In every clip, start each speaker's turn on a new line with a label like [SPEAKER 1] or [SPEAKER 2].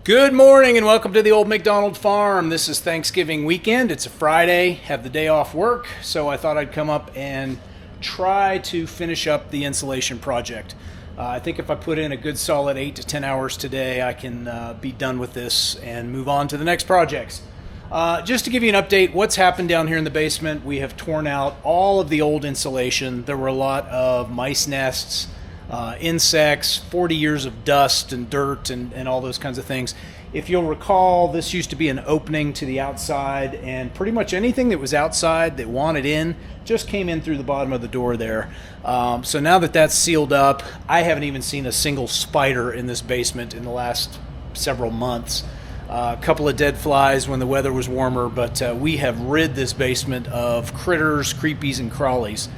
[SPEAKER 1] Good morning and welcome to the Old McDonald Farm. This is Thanksgiving weekend. It's a Friday, have the day off work, so I thought I'd come up and try to finish up the insulation project. I think if I put in a good solid 8 to 10 hours today, I can be done with this and move on to the next projects. Just to give you an update, what's happened down here in the basement, we have torn out all of the old insulation. There were a lot of mice nests, insects, 40 years of dust and dirt and all those kinds of things. If you'll recall, this used to be an opening to the outside, and pretty much anything that was outside that wanted in just came in through the bottom of the door there. So now that that's sealed up, I haven't even seen a single spider in this basement in the last several months. A couple of dead flies when the weather was warmer, but we have rid this basement of critters, creepies, and crawlies.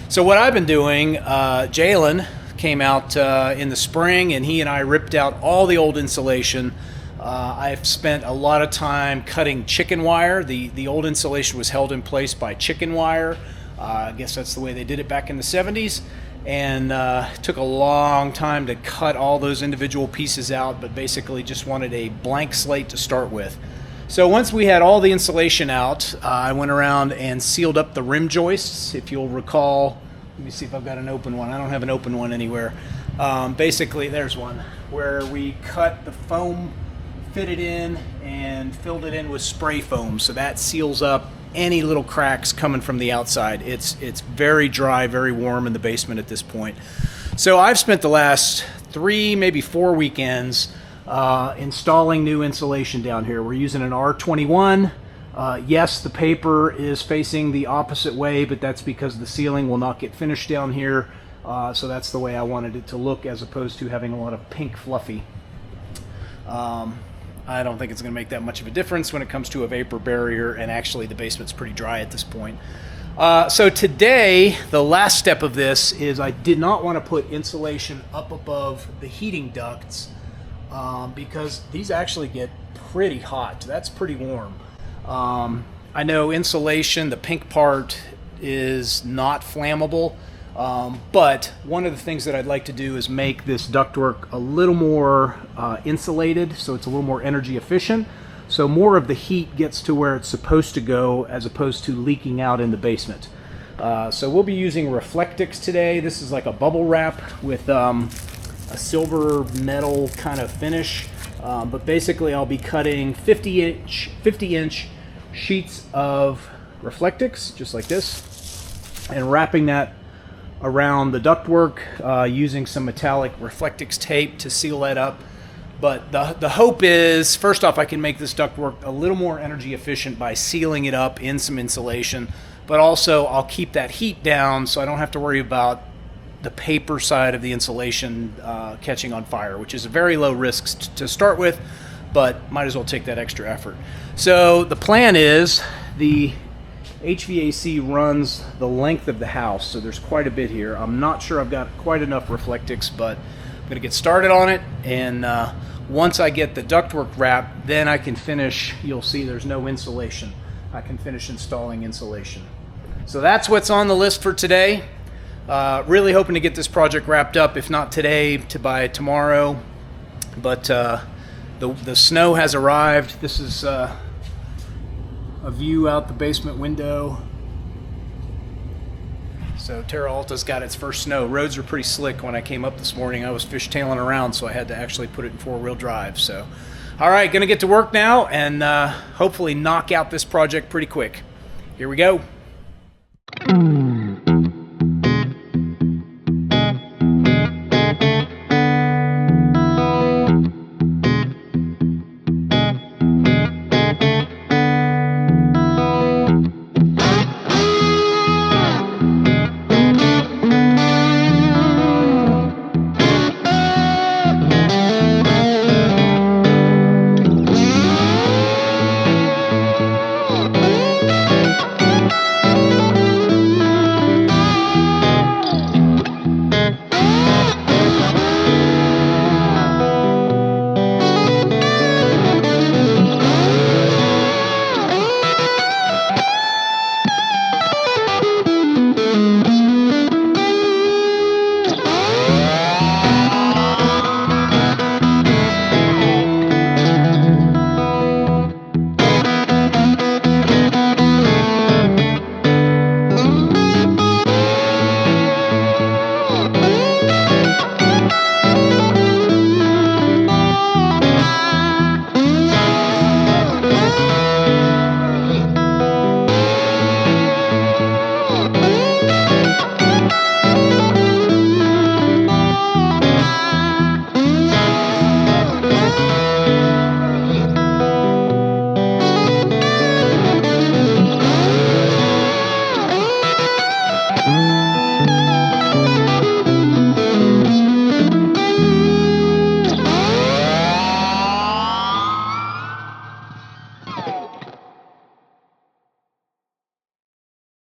[SPEAKER 1] So what I've been doing, Jalen came out in the spring, and he and I ripped out all the old insulation. I've spent a lot of time cutting chicken wire. The old insulation was held in place by chicken wire. I guess that's the way they did it back in the 70s. And it took a long time to cut all those individual pieces out, but basically just wanted a blank slate to start with. So once we had all the insulation out, I went around and sealed up the rim joists. If you'll recall, let me see if I've got an open one. I don't have an open one anywhere. Basically, there's one where we cut the foam, fit it in, and filled it in with spray foam. So that seals up any little cracks coming from the outside. It's very dry, very warm in the basement at this point. So I've spent the last 3, maybe 4 weekends installing new insulation down here. We're using an R21. Yes, the paper is facing the opposite way, but that's because the ceiling will not get finished down here. So that's the way I wanted it to look, as opposed to having a lot of pink fluffy. I don't think it's going to make that much of a difference when it comes to a vapor barrier, and actually the basement's pretty dry at this point. So today, the last step of this is I did not want to put insulation up above the heating ducts because these actually get pretty hot. That's pretty warm. I know insulation, the pink part, is not flammable, but one of the things that I'd like to do is make this ductwork a little more insulated, so it's a little more energy efficient, so more of the heat gets to where it's supposed to go as opposed to leaking out in the basement. So we'll be using Reflectix today. This is like a bubble wrap with a silver metal kind of finish, but basically I'll be cutting 50-inch sheets of Reflectix, just like this, and wrapping that around the ductwork using some metallic Reflectix tape to seal that up. But the hope is, first off, I can make this ductwork a little more energy efficient by sealing it up in some insulation, but also I'll keep that heat down so I don't have to worry about the paper side of the insulation catching on fire, which is a very low risk to start with, but might as well take that extra effort. So the plan is the HVAC runs the length of the house, so there's quite a bit here. I'm not sure I've got quite enough Reflectix, but I'm going to get started on it, and once I get the ductwork wrapped, then I can finish. You'll see there's no insulation. I can finish installing insulation. So that's what's on the list for today. Really hoping to get this project wrapped up, if not today, by tomorrow. But the snow has arrived. This is a view out the basement window. So Terra Alta's got its first snow. Roads are pretty slick. When I came up this morning, I was fishtailing around, so I had to actually put it in 4-wheel drive. So, all right, gonna get to work now and hopefully knock out this project pretty quick. Here we go.